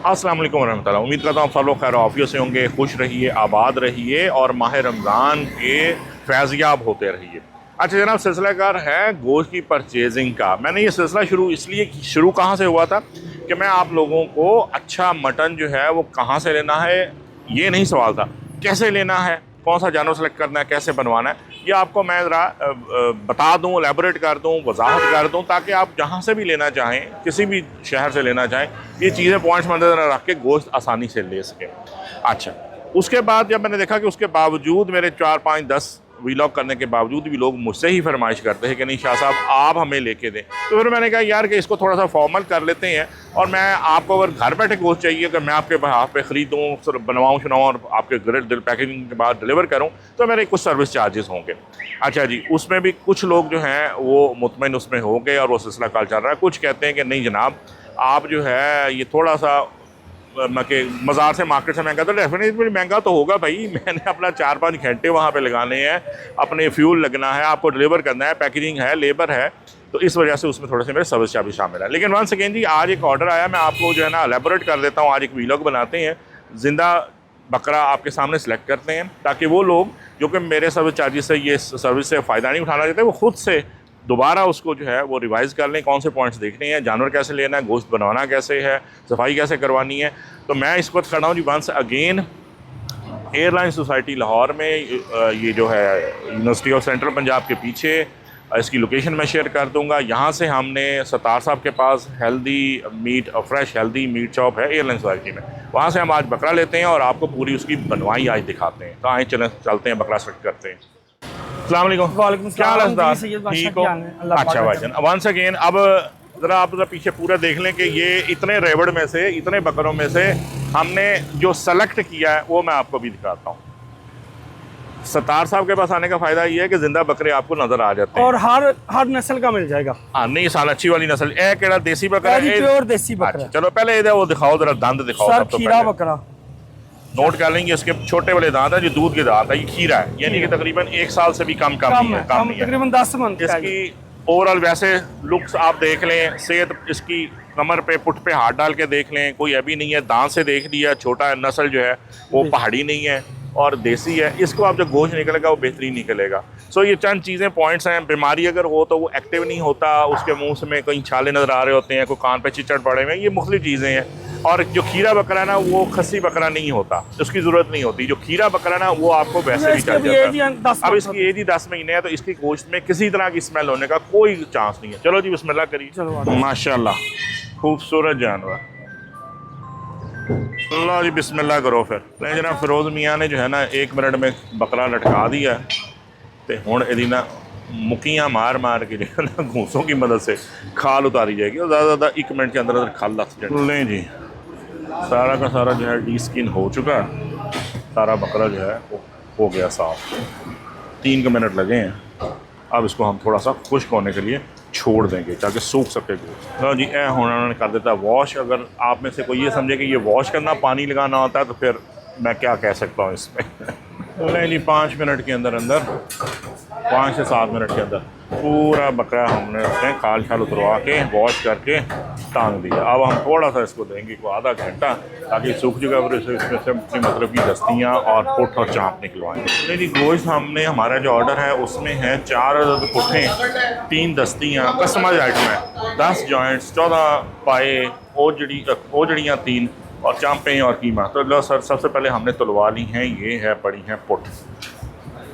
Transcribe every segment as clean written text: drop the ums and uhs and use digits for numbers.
अस्सलाम वालेकुम रहमतुल्लाह। उम्मीद करता हूँ सब लोग खैर आफियत से होंगे, खुश रहिए, आबाद रहिए और माह रमज़ान के फैज़याब होते रहिए। अच्छा जनाब, सिलसिलाकार है गोश्त की परचेजिंग का। मैंने ये सिलसिला शुरू कहाँ से हुआ था कि मैं आप लोगों को अच्छा मटन जो है वो कहाँ से लेना है ये नहीं सवाल था, कैसे लेना है, कौन सा जानवर सेलेक्ट करना है, कैसे बनवाना है, ये आपको मैं ज़रा बता दूं, एलेबोरेट कर दूं, वजाहत कर दूं, ताकि आप जहां से भी लेना चाहें, किसी भी शहर से लेना चाहें, ये चीज़ें पॉइंट्स मद्देनजर रख के गोश्त आसानी से ले सकें। अच्छा, उसके बाद जब मैंने देखा कि उसके बावजूद मेरे 4 5 10 वीलॉग करने के बावजूद भी लोग मुझसे ही फरमाइश करते हैं कि नहीं शाह साहब आप हमें लेके दें, तो फिर मैंने कहा यार कि इसको थोड़ा सा फॉर्मल कर लेते हैं और मैं आपको अगर घर बैठे गोश्त चाहिए कि मैं आपके हाथ पे ख़रीदूँ, सिर्फ बनवाऊँ सुनाऊँ और आपके दिल पैकेजिंग के बाद डिलीवर करूँ, तो मेरे कुछ सर्विस चार्जेस होंगे। अच्छा जी, उसमें भी कुछ लोग जो हैं वो मुतमईन उसमें हो गए और वो सिलसिला कल चल रहा है। कुछ कहते हैं कि नहीं जनाब आप जो है ये थोड़ा सा मज़ार से मार्केट से महंगा, तो डेफिनेटली महंगा तो होगा भाई, मैंने अपना 4 5 घंटे वहाँ पे लगाने हैं, अपने फ्यूल लगना है, आपको डिलीवर करना है, पैकेजिंग है, लेबर है, तो इस वजह से उसमें थोड़े से मेरे सर्विस चार्ज भी शामिल है। लेकिन वन सेकेंड जी, आज एक ऑर्डर आया, मैं आपको जो है ना एलेबोरेट कर देता हूँ। आज एक वीलॉग बनाते हैं, ज़िंदा बकरा आपके सामने सेलेक्ट करते हैं, ताकि वो लोग जो कि मेरे सर्विस चार्जेस से ये सर्विस से फ़ायदा नहीं उठाना चाहते, वो खुद से दोबारा उसको जो है वो रिवाइज़ कर लें, कौन से पॉइंट्स देखने हैं, जानवर कैसे लेना है, गोश्त बनवाना कैसे है, सफाई कैसे करवानी है। तो मैं इस वक्त खड़ा हूँ जी once again airline society Lahore में, ये जो है यूनिवर्सिटी ऑफ सेंट्रल पंजाब के पीछे, इसकी लोकेशन मैं शेयर कर दूंगा। यहाँ से हमने सत्तार साहब के पास healthy meat, fresh healthy meat shop है एयरलाइन सोसाइटी में, वहाँ से हम आज बकरा लेते हैं और आपको पूरी उसकी बनवाई आज दिखाते हैं। तो आए चलते हैं, बकरा सेलेक्ट करते हैं। अस्सलाम वालेकुम, क्या हाल है? ठीक हो? अच्छा भाईजान, वंस अगेन अब ज़रा आप ज़रा पीछे पूरा देख लें कि ये इतने रेवड़ में से, इतने बकरों में से हमने जो सेलेक्ट किया है वो मैं आपको भी दिखाता हूँ। सत्तार साहब के पास आने का फ़ायदा ये है कि जिंदा बकरे आपको नज़र आ जाते हैं और हर नस्ल का मिल जाएगा। हाँ, नहीं साल अच्छी वाली नस्ल है, केड़ा देसी बकरा है, प्योर देसी बकरा। अच्छा, चलो पहले इधर वो दिखाओ, ज़रा दंद दिखाओ। सर खीरा बकरा नोट कर लेंगे, इसके छोटे वाले दांत है जो दूध के दांत है, ये खीरा है, यानी कि तकरीबन 1 साल से भी कम नहीं है, तकरीबन 10 मंथ। इसकी ओवरऑल वैसे लुक्स आप देख लें, सेहत इसकी कमर पे पुट पे हाथ डाल के देख लें, कोई अभी नहीं है, दांत से देख लिया, छोटा नस्ल जो है वो पहाड़ी नहीं है और देसी है। इसको आप जो गोश्त निकलेगा वो बेहतरीन निकलेगा। सो ये चंद चीज़ें पॉइंट्स हैं। बीमारी अगर हो तो वो एक्टिव नहीं होता, उसके मुंह से में कहीं छाले नज़र आ रहे होते हैं, कोई कान पे चिचड़ पड़े हुए हैं, ये मुख्तलिफ चीज़ें हैं। और जो खीरा बकरा है ना वो खस्सी बकरा नहीं होता, उसकी ज़रूरत नहीं होती। जो खीरा बकरा ना वो आपको वैसे भी चल जाता है। अब इसकी एज ही 10 महीने है, तो इसकी गोश्त में किसी तरह की स्मेल होने का कोई चांस नहीं है। चलो जी बिस्मिल्लाह करिए। माशाल्लाह खूबसूरत जानवर, अल्लाह जी बिस्मिल्लाह करो। फिर जनाब फिरोज़ मियाँ ने जो है ना 1 मिनट में बकरा लटका दिया, तो हुण इहदी ना मुक्कियाँ मार मार के जो है ना घूसों की मदद से खाल उतारी जाएगी और ज़्यादा से ज़्यादा 1 मिनट के अंदर खाल लग जाएगी। लें जी, सारा का सारा जो है डी स्किन हो चुका है, सारा बकरा जो है वो हो गया साफ। 3 मिनट लगे हैं। अब इसको हम थोड़ा सा खुश्क होने के लिए छोड़ देंगे ताकि सूख सके गोश्त। तो जी उन्होंने कर देता है वॉश। अगर आप में से कोई ये समझे कि ये वॉश करना, पानी लगाना होता है, तो फिर मैं क्या कह सकता हूँ इसमें। नहीं जी, 5 मिनट के अंदर 5 से 7 मिनट के अंदर पूरा बकरा हमने उसमें खाल छाल उतरवा के वॉश करके टांग दिया। अब हम थोड़ा सा इसको देंगे को आधा घंटा, ताकि सूख जाएगा, फिर इसमें से मतलब की दस्तियाँ और पुठ और चाँप निकलवाएंगे। नहीं जी, गोश्त हमने हमारा जो ऑर्डर है उसमें है 4 पुठें, 3 दस्तियाँ, कस्टमाइज आइटम है, 10 जॉइंट्स, 14 पाए, ओजड़ियाँ 3 और चाँपें और कीमा। तो लो सर, सबसे पहले हमने तुलवा ली हैं, ये है पड़ी हैं पुठ।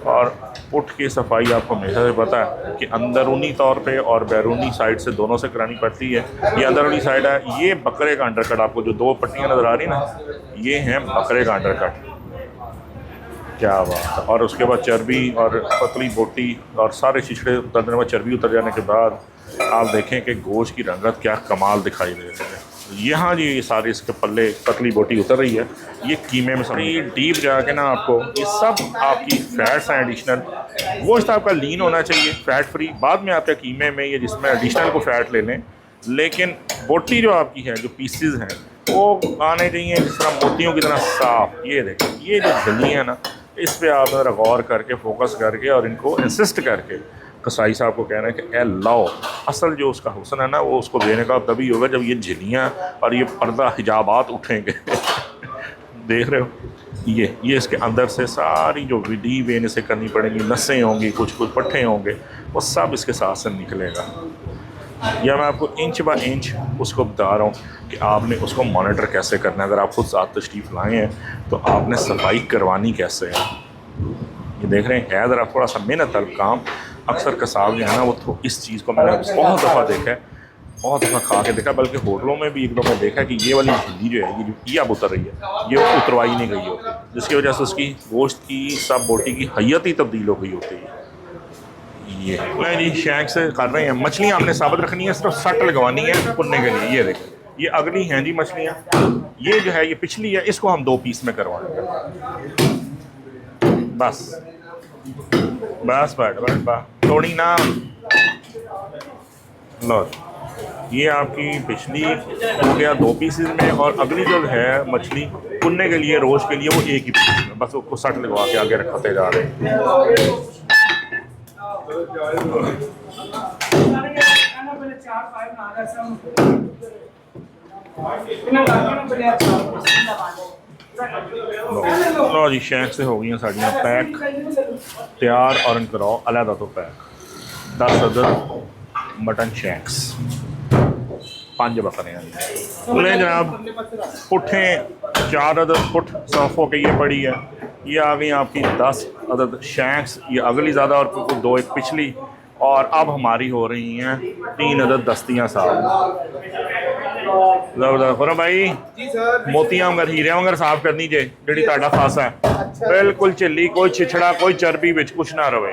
और पुठ की सफाई आपको हमेशा से पता है कि अंदरूनी तौर पे और बैरूनी साइड से दोनों से करानी पड़ती है। ये अंदरूनी साइड है, ये बकरे का अंडरकट, आपको जो 2 पट्टियाँ नज़र आ रही ना, ये हैं बकरे का अंडरकट। क्या बात है। और उसके बाद चर्बी और पतली बोटी और सारे छिछड़े उतरने में, चर्बी उतर जाने के बाद आप देखें कि गोश्त की रंगत क्या कमाल दिखाई दे रही है। यहाँ जी ये सारी इसके पल्ले पतली बोटी उतर रही है, ये कीमे में सारी डीप जाके ना आपको ये सब आपकी फैट्स हैं एडिशनल। गोश्त आपका लीन होना चाहिए, फ़ैट फ्री, बाद में आपके कीमे में ये जिसमें एडिशनल को फ़ैट ले लें, लेकिन बोटी जो आपकी है, जो पीसेस हैं वो आने चाहिए जिस तरह मोतियों की तरह साफ़। ये देखें, ये जो जली है ना, इस पर आप ज़रा गौर करके, फोकस करके और इनको इंसिस्ट करके कसाई साहब को कह रहे हैं कि ए लाओ। असल जो उसका हुस्न है ना वो उसको देने का तभी होगा जब ये झिल्लियाँ और ये पर्दा हिजाबात उठेंगे देख रहे हो, ये इसके अंदर से सारी जो विधि वेन से करनी पड़ेगी, नसें होंगी, कुछ कुछ पट्ठे होंगे, वो सब इसके साथ से निकलेगा। या मैं आपको इंच बाय इंच उसको बता रहा हूँ कि आपने उसको मॉनिटर कैसे करना है। अगर आप खुद साथ तशरीफ़ लाए हैं तो आपने सफाई करवानी कैसे है। ये देख रहे हैं ज़रा थोड़ा सा मेहनत वाला काम। अक्सर कसाब जो है ना वो इस चीज़ को मैंने बहुत दफ़ा देखा है, बहुत दफ़ा खा के देखा, बल्कि होटलों में भी एक दफ़ा देखा कि ये वाली झिल्ली जो है ये अब उतर रही है, ये उतरवाई नहीं गई होती, जिसकी वजह से उसकी गोश्त की सब बोटी की हैयत ही तब्दील हो गई होती है। ये मैं जी शैंक से कर रहे हैं। मछलियाँ हमने साबित रखनी है, सिर्फ सट लगवानी है पुनने के लिए। ये देखें, ये अगली हैं जी मछलियाँ, ये जो है ये पिछली है, इसको हम 2 पीस में करवाएंगे। बस बस बैठ थोड़ी ना लो, ये आपकी पिछली हो गया 2 पीसेस में, और अगली जो है मछली पुनने के लिए रोज के लिए वो 1 ही पीस में, बस उसको सट लगवा के आगे रखते जा रहे हैं। लो जी शैंक से हो गई साड़ियाँ पैक तैयार, और इन कराओ अलहदा तो पैक 10 अदद मटन शैंक्स 5 बकरे हैं। बोले जनाब पुट्ठे 4 अदद पुट साफ हो के ये पड़ी है। ये आ गई आपकी 10 अदद शैंक्स, ये अगली ज़्यादा और 2 एक पिछली, और अब हमारी हो रही हैं 3 अदद दस्तियाँ साफ। ज़बरदस्त खुरम भाई जी सर, मोतियां वंगर हीरे वंगर साफ करनी जे जी ताड़ा फासा है। बिल्कुल चिल्ली, कोई छिछड़ा कोई चर्बी बिच कुछ ना रहे।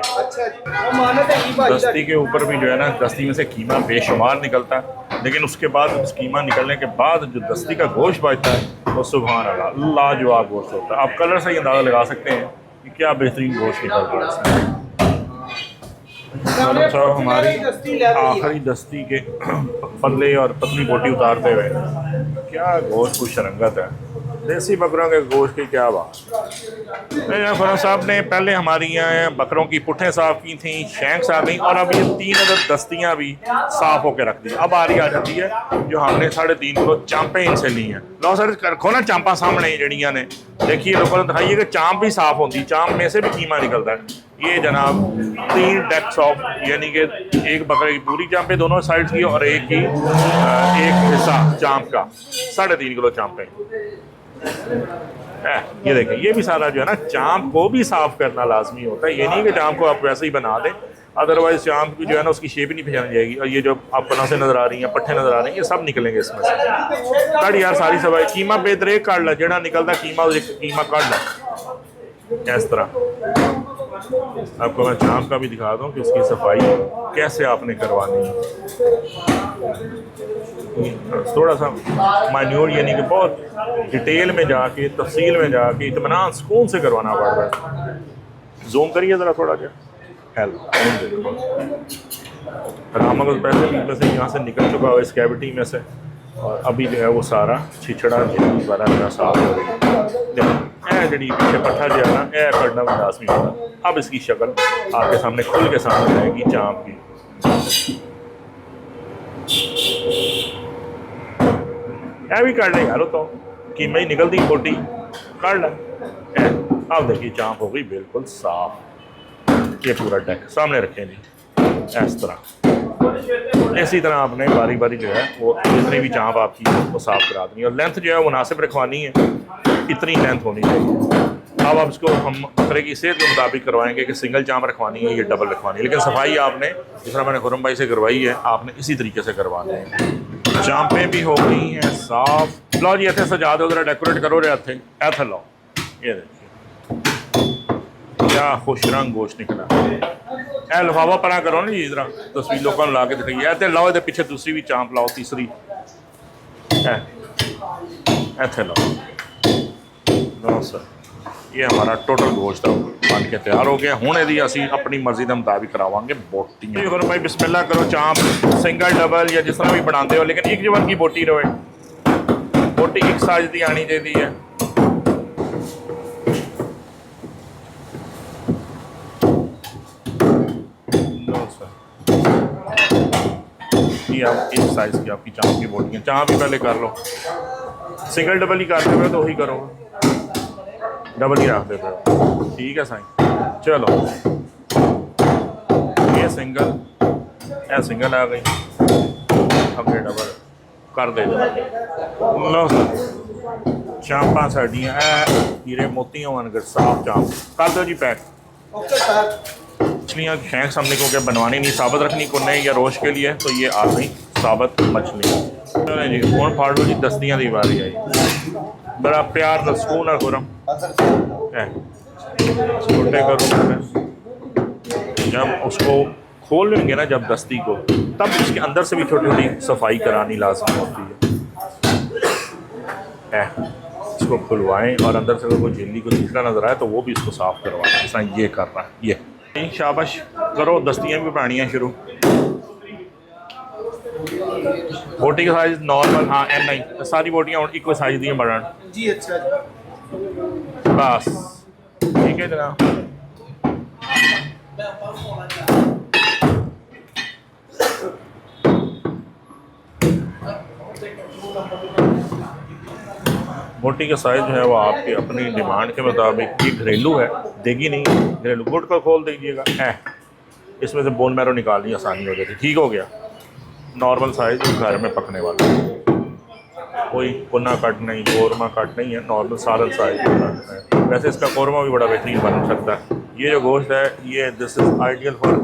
दस्ती के ऊपर भी जो है ना, दस्ती में से कीमा बेशुमार निकलता है, लेकिन उसके बाद उस कीमा निकलने के बाद जो दस्ती का गोश्त बचता है वो सुभान अल्लाह लाजवाब गोश्त होता है। आप कलर से ही अंदाज़ा लगा सकते हैं कि क्या बेहतरीन गोश्त निकलता है इसमें। साहब हमारी आखिरी दस्ती के पतले और पतली बोटी उतारते हुए, क्या गोश्त कुछ रंगत है। देसी बकरों के गोश्त की क्या बात। फरम साहब ने पहले हमारी यहाँ बकरों की पुट्ठें साफ़ की थी, शैंक्स आ गई, और अब ये 3 अदद दस्तियाँ भी साफ़ होकर रख दी। अब आ जाती है जो हमने 3.5 किलो चांपें इनसे ली हैं। लो सर रखो ना चांपा सामने जड़ियाँ ने, देखिए लोगों ने दिखाइए कि चांप भी साफ़ होती, चांप में से भी कीमा निकलता है। ये जनाब 3 डेक्स ऑफ, यानी कि एक बकरे की पूरी चांपें दोनों साइड की, और एक हिस्सा चांप का 3.5 किलो चांपें। ये देखें, ये भी सारा जो है ना, चांप को भी साफ करना लाजमी होता है। ये नहीं कि चांप को आप वैसे ही बना दें, अदरवाइज चांप की जो है ना उसकी शेप ही नहीं पहचानी जाएगी। और ये जो आपको नसें नजर आ रही हैं, पट्ठे नजर आ रहे हैं, ये सब निकलेंगे इसमें से। कट यार सारी सफाई, कीमा बेदरेक काट ला, जेड़ा निकलता कीमा काट ला इस तरह। आपको मैं चांप का भी दिखा दूं कि उसकी सफाई कैसे आपने करवानी है। थोड़ा सा मान्योर, यानी कि बहुत डिटेल में जाके, तफसील में जाके, इत्मीनान सुकून से करवाना पड़ रहा है। जूम करिए ज़रा थोड़ा, क्या हेल्प रामगल पैसे में से यहाँ से निकल चुका है इस कैविटी में से, और अभी जो है वो सारा छिछड़ा झिल्ली वाला मेरा साफ हो रही है। जड़ी पीछे पट्ठा जो है ना, ए पढ़ना भी लाजमी होगा। अब इसकी शक्ल आपके सामने खुल के सामने आएगी चाँप की। भी काट ले यार, तो कीमा ही निकलती बोटी काट ला। अब देखिए चाँप हो गई बिल्कुल साफ। ये पूरा डेक सामने रखें जी इस तरह। इसी तरह आपने बारी बारी जो है वो जितनी भी चाँप आपकी वो साफ करा देनी, और लेंथ जो है मुनासिब रखवानी है, इतनी लेंथ होनी चाहिए। अब आप इसको हम बकरे की सेहत के मुताबिक करवाएंगे कि सिंगल चाँप रखवानी है, ये डबल रखवानी है, लेकिन सफाई आपने जिस तरह मैंने खुरम भाई से करवाई है, आपने इसी तरीके से करवानी है। चाँपें भी हो गई हैं साफ। लो जी इतने सजा दो, जरा डेकोरेट करो रे हथे ऐथ लो। ये देखिए क्या खुश रंग गोश्त निकला। ए लिफाफा परा करो ना जी, इधर तस्वीर लोगों को ला के दिखाइए। ऐसे लाओ, इधर पीछे दूसरी भी चाँप लाओ, तीसरी ऐथे लाओ। लो सर, ये हमारा टोटल गोश्त बन के तैयार हो गया। हुण यदि असी अपनी मर्जी के मुताबिक करावांगे बोटियां। करो भाई बिस्मिल्लाह करो, चाँप सिंगल डबल या जिस तरह भी बनाते हो, लेकिन एक जीवन की बोटी रहे, बोटी एक साइज की आनी चाहिए है। लो सर, जी आप इस साइज़ की आपकी चाँप की बोटियाँ, चाँप भी पहले कर लो, सिंगल डबल ही करते हुए तो वही करो, डबल ही रख देते हो, ठीक है साईं। चलो ये सिंगल आ गई, अगे डबल कर दे लो सर। चांपा साड़ियाँ हीरे मोती होने साफ चांप कर दो जी पैक। मछलियाँ शैंक हमने क्योंकि बनवानी नहीं, साबित रखनी कोने या रोश के लिए, तो ये आ गई साबित मछली। चलें जी हूँ फाड़ लो जी दस्तियाँ की बारी आई, बड़ा प्यार का सुकून है खुरम छोटे करो। जब उसको खोल लेंगे ना जब दस्ती को, तब उसके अंदर से भी छोटी छोटी सफाई करानी लाजमी होती है। इसको खुलवाएं और अंदर से अगर कोई झिल्ली को दूसरा नजर आए तो वो भी इसको साफ करवाएं। ऐसा ये कर रहा है, ये शाबाश करो, दस्तियाँ भी बनानी है शुरू। बोटी का साइज नॉर्मल, हाँ एम नहीं, सारी बोटियाँ इक्वल साइज दी बढ़ जी। अच्छा बस ठीक है जनाब। बोटी का साइज़ जो है वो आपकी अपनी डिमांड के मुताबिक, ये घरेलू है, देगी नहीं, घरेलू गुट को खोल दीजिएगा इसमें से बोन मैरो निकालनी आसानी हो जाती, ठीक हो गया। नॉर्मल साइज़ घर में पकने वाला, कोई पुना कट नहीं, कौरमा कट नहीं है, नॉर्मल सालन साइज है। वैसे इसका कौरमा भी बड़ा बेहतरीन बन सकता है। ये जो गोश्त है ये this is ideal for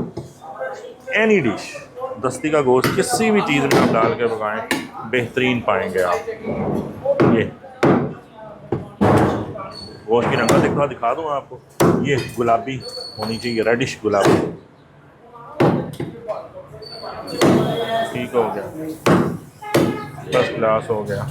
any dish. दस्ती का गोश्त किसी भी चीज़ में आप डाल के पकाएं बेहतरीन पाएंगे आप। ये गोश्त की रंगत दिखा दूँ आपको, ये गुलाबी होनी चाहिए, रेडिश गुलाबी, ठीक हो गया, फर्स्ट क्लास हो गया।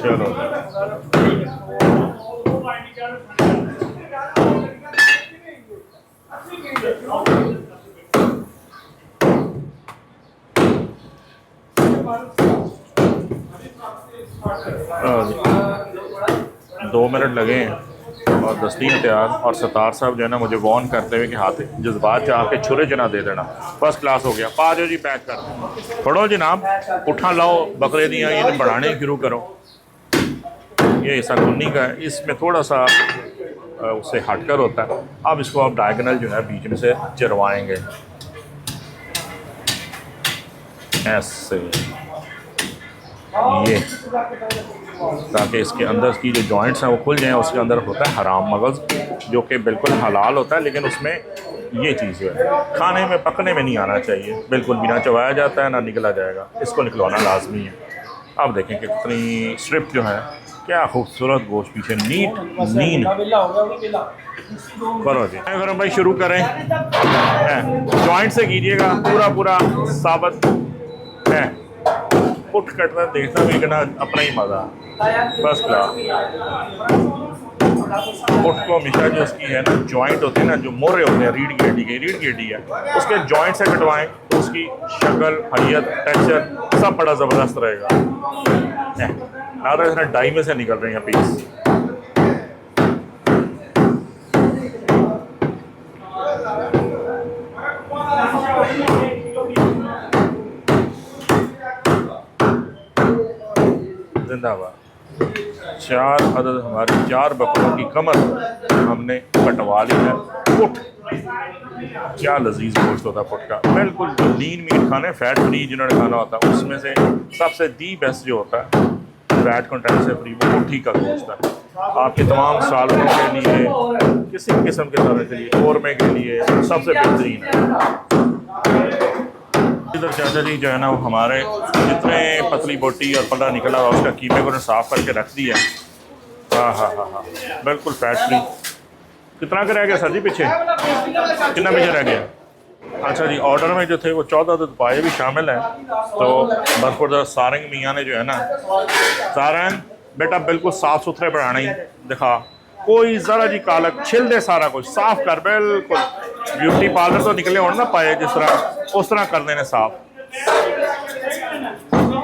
चलो दो मिनट लगे हैं और दस्तियाँ तैयार, और सतार साहब जो है ना मुझे वॉर्न करते हुए कि हाथ जज्बात चाह के छुरे जना दे देना। फर्स्ट क्लास हो गया, पा जाओ जी पैक कर पढ़ो जनाब, उठा लाओ बकरे दियाँ ये बढ़ाने शुरू करो। ये हिस्सा कुन्नी का है, इसमें थोड़ा सा उससे हटकर होता है। अब इसको आप डायगोनल जो है बीच में से चरवाएंगे ऐसे, ये ताकि इसके अंदर की जो जॉइंट्स हैं वो खुल जाएं। उसके अंदर होता है हराम मगज़ जो कि बिल्कुल हलाल होता है, लेकिन उसमें ये चीज़ जो है खाने में पकने में नहीं आना चाहिए, बिल्कुल भी ना चबाया जाता है ना निकला जाएगा, इसको निकलवाना लाजमी है। अब देखें कि कितनी स्ट्रिप जो है, क्या खूबसूरत गोश्त पीछे नीट नीन करो जी। गरम भाई शुरू करें, जॉइंट से कीजिएगा, पूरा पूरा साबित है, पुट कटना देखना भी करना अपना ही मज़ा, फर्स्ट क्लास। पुट को हमेशा जो उसकी है ना जॉइंट होते हैं ना, जो मोरे होते हैं रीढ़ की हड्डी है, उसके जॉइंट से कटवाएं तो उसकी शक्ल, हयत, टेक्सचर सब बड़ा ज़बरदस्त रहेगा। ना तो इसमें डाई में से निकल रही हैं पीस। जिंदाबाद। 4 अदद हमारी 4 बकरों की कमर हमने कटवा ली है। पुट क्या लजीज गोश्त होता है पुट का, बिल्कुल जो लीन मीट खाने, फैट फ्री जिन्होंने खाना होता है उसमें से सबसे दी बेस्ट जो होता है फैट कंटेंट से फ्री, वो पुट ही का गोश्त है। आपके तमाम सालों के लिए, किसी भी किस्म के तरह के लिए, कौरमे के लिए सबसे बेहतरीन है। इधर चाचा जी जो है ना वो हमारे जितने पतली बोटी और पल्ला निकला हुआ उसका कीमे को साफ़ करके रख दिया। हाँ, बिल्कुल फैट फ्री। कितना का रह गया सर जी पीछे, कितना पीछे रह गया? अच्छा जी, ऑर्डर में जो थे वो 14 दूध पाए भी शामिल हैं। तो बरखुरदा सारंग मियाँ ने जो है ना, सारंग बेटा बिल्कुल साफ़ सुथरे बनाना ही दिखा, कोई ज़रा जी कालक छिल दे, सारा कुछ साफ़ कर, बिल्कुल ब्यूटी पार्लर तो निकले हो ना पाए जिस तरह, उस तरह कर देने साफ।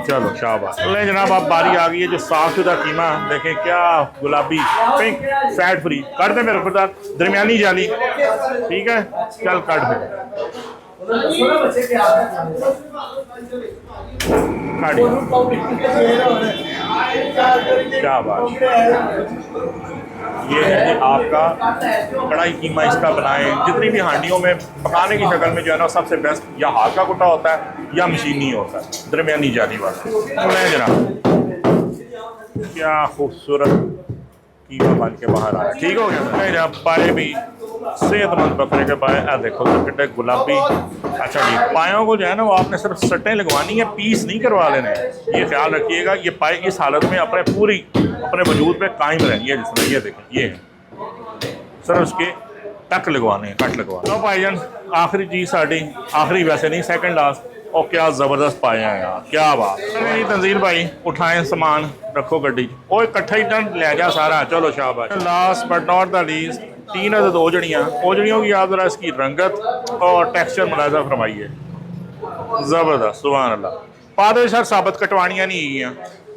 चलो शाबाश। ले जनाब, अब बारी आ गई है जो साफ सुथरा कीमा। देखें क्या गुलाबी पिंक फैट फ्री। कर दे मेरे खुदा दरमियानी जाली, ठीक है, चल काट दे काटी। क्या बात, ये है कि आपका कढ़ाई कीमा इसका बनाएं। जितनी भी हांडियों में पकाने की शक्ल में जो है ना सबसे बेस्ट या हाथ का कुटा होता है या मशीनी होता है, दरमियानी जाली वाला। ले जनाब, क्या खूबसूरत कीमा बन के बाहर आया। ठीक हो गया। जब पाए भी सेहतमंद बकरे के पाए, देखो कितने गुलाबी। अच्छा जी, पायों को जो है ना वो आपने सिर्फ सट्टें लगवानी है, पीस नहीं करवा लेने। ये ख्याल रखिएगा, ये पाए इस हालत में अपने वजूद पे कायम रहेंगे। जिसमें ये देखें, ये है सिर्फ उसके टक लगवाने हैं, कट लगवाने। तो भाईजान आखिरी चीज़ साड़ी, आखिरी वैसे नहीं, सेकंड लास्ट। और क्या ज़बरदस्त पाए हैं यार, क्या बात। नहीं तंजील भाई, उठाएं सामान, रखो गड्डी, वो इकट्ठा ही टन ले जा सारा। चलो शाबाश। Last but not the least, 3 अदद ओजड़ियों की आप ज़रा इसकी रंगत और टेक्सचर मुलाजा फरमाइए। ज़बरदस्त, सुभान अल्लाह। पा दो सर, साबित कटवानियाँ नहीं हैं,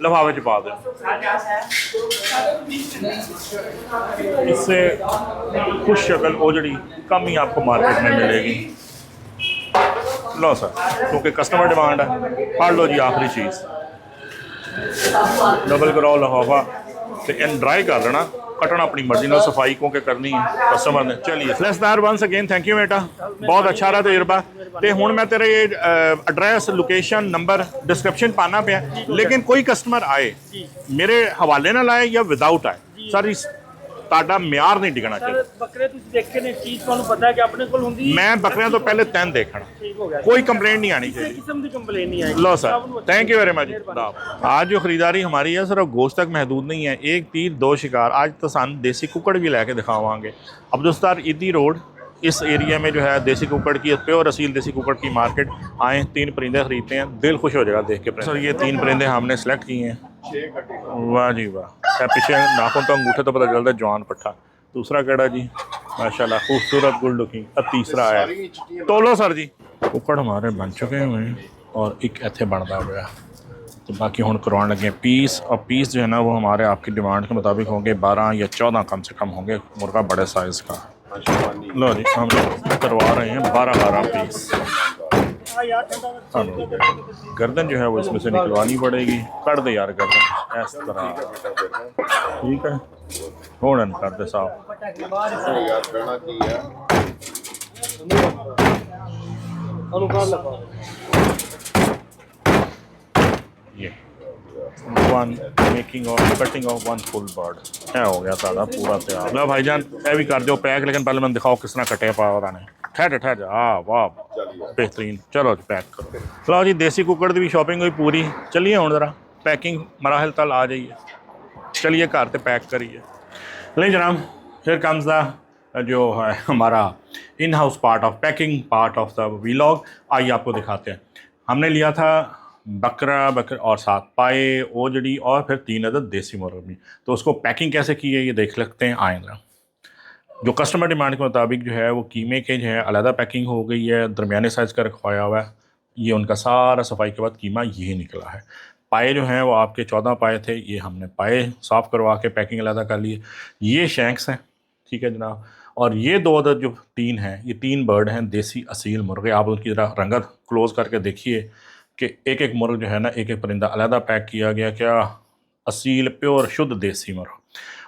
लिफाफे च पा दो। इससे खुश शक्ल ओजड़ी कम ही आपको मार्केट में मिलेगी। लो सर, क्योंकि कस्टमर डिमांड है। पढ़ लो जी आखिरी चीज़, डबल कराओ लिफाफा तो इन ड्राई कर लेना, कटना अपनी मर्जी ना, सफाई को के करनी है कस्टमर ने। चलिए फ्लैशदार वंस अगेन, थैंक यू बेटा, बहुत अच्छा रहा तजुर्बा। तो हुण मैं तेरे एड्रैस लोकेशन नंबर डिस्क्रिप्शन पाना पे, लेकिन कोई कस्टमर आए मेरे हवाले ना लाए या विदाउट आए, सर इस ताड़ा म्यार नहीं डिगना चाहिए। बकरे तुसीं देखे ने, चीज़ तुहानू पता है कि अपने कोल हुंदी है। मैं बकरियां तो पहले तैन देखना, ठीक हो गया, कोई कंप्लेंट नहीं आनी चाहिए, किस्म की कंप्लेन नहीं आएगी। लो sir, thank you very much. आज जो खरीदारी हमारी है सिर्फ गोश्त तक महदूद नहीं है, एक तीर दो शिकार। आज तो सान देसी कुकड़ भी लैके दिखावांगे। अब्दुलस्तार ईदी रोड इस एरिया में जो है देसी कुकड़ की, प्योर असील देसी कुकड़ की मार्केट। आए 3 परिंदे खरीदते हैं, दिल खुश हो जाएगा देख के। सर ये 3 परिंदे हमने सेलेक्ट किए हैं। वाह जी वाह, पीछे नाखून तो अंगूठे तो पता चलता है जवान पट्ठा। दूसरा केड़ा जी, माशाल्लाह खूबसूरत गुड लुकिंग। अब तीसरा है, तोलो सर जी। कुकड़ हमारे बन चुके हैं और एक इत्थे बनता हुआ, तो बाकी हुण करवाने लगे पीस। और पीस जो है ना वो हमारे आपकी डिमांड के मुताबिक होंगे, 12 या 14 कम से कम होंगे, मुर्गा बड़े साइज़ का। लो जी, हम करवा रहे हैं 12 पीस। गर्दन जो है वो इसमें से निकलवानी पड़ेगी। कर दे यार गर्दन इस तरह, ठीक है, होने कर दे साहब। ये one making of cutting of 1 full bird है हो गया सारा पूरा तैयार। लो भाईजान ये भी कर दो पैक, लेकिन पहले मैं दिखाओ किस तरह कटे पा ने। ठहर जा, हाँ वाह बेहतरीन। चलो पैक करो। लो जी, देसी कुकड़ की भी शॉपिंग हुई पूरी। चलिए हुण जरा पैकिंग मराहल तल आ जाइए। चलिए घर पे पैक करिए। नहीं जनाब, फिर कम्स द जो है हमारा in house part of packing part of the vlog. आइए आपको दिखाते हैं। हमने लिया था बकरा और 7 पाए ओजड़ी और फिर 3 अदद देसी मुर्गी। तो उसको पैकिंग कैसे की है ये देख सकते हैं। आए जरा, जो कस्टमर डिमांड के मुताबिक जो है वो कीमे के जो है अलहदा पैकिंग हो गई है, दरमियाने साइज़ का रखवाया हुआ है। ये उनका सारा सफाई के बाद कीमा ये निकला है। पाए जो हैं वो आपके 14 पाए थे, ये हमने पाए साफ़ करवा के पैकिंग अलहदा कर लिए। ये शैंक्स हैं, ठीक है जनाब। और ये 2 अदद जो 3 हैं, ये 3 बर्ड हैं देसी असील मुर्गे। आप उनकी ज़रा रंगत क्लोज करके देखिए कि एक एक मुर्ग जो है ना, एक एक परिंदा अलहदा पैक किया गया। क्या असील प्योर शुद्ध देसी मुर्ग।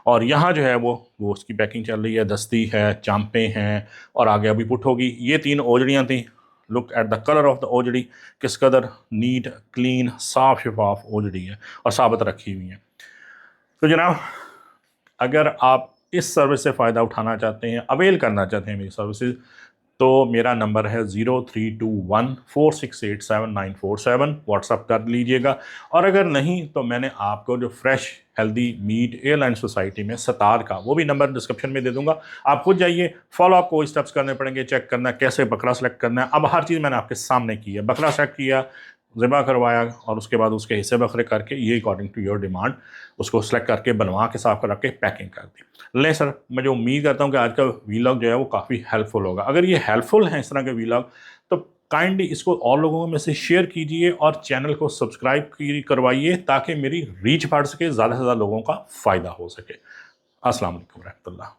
और यहाँ जो है वो गोश्त की पैकिंग चल रही है, दस्ती है, चांपे हैं और आगे अभी पुट होगी। ये 3 ओजड़ियाँ थी। Look at the colour of the ओजड़ी, किस कदर नीट क्लीन साफ शफाफ ओजड़ी है और साबित रखी हुई है। तो जनाब, अगर आप इस सर्विस से फ़ायदा उठाना चाहते हैं, अवेल करना चाहते हैं मेरी सर्विसेज, तो मेरा नंबर है 0321468747 व्हाट्सअप कर लीजिएगा। और अगर नहीं तो मैंने आपको जो fresh healthy meat airline society में सतार का वो भी नंबर डिस्क्रिप्शन में दे दूंगा। आप खुद जाइए, फॉलो अप कोई स्टेप्स करने पड़ेंगे, चेक करना कैसे बकरा सेलेक्ट करना है। अब हर चीज़ मैंने आपके सामने की है। बकरा सेलेक्ट किया, ज़िबा करवाया और उसके बाद उसके हिस्से बकरे करके ये अकॉर्डिंग टू योर डिमांड उसको सेलेक्ट करके बनवा के साफ करा के पैकिंग कर दी। ले सर, मैं जो उम्मीद करता हूँ कि आज का वीलॉग जो है वो काफ़ी हेल्पफुल होगा। अगर ये हेल्पफुल है इस तरह के वीलॉग, तो काइंडली इसको और लोगों में से शेयर कीजिए और चैनल को सब्सक्राइब करवाइए ताकि मेरी रीच बढ़ सके, ज़्यादा से ज़्यादा लोगों का फ़ायदा हो सके। अस्सलाम वालेकुम रहमतुल्लाह।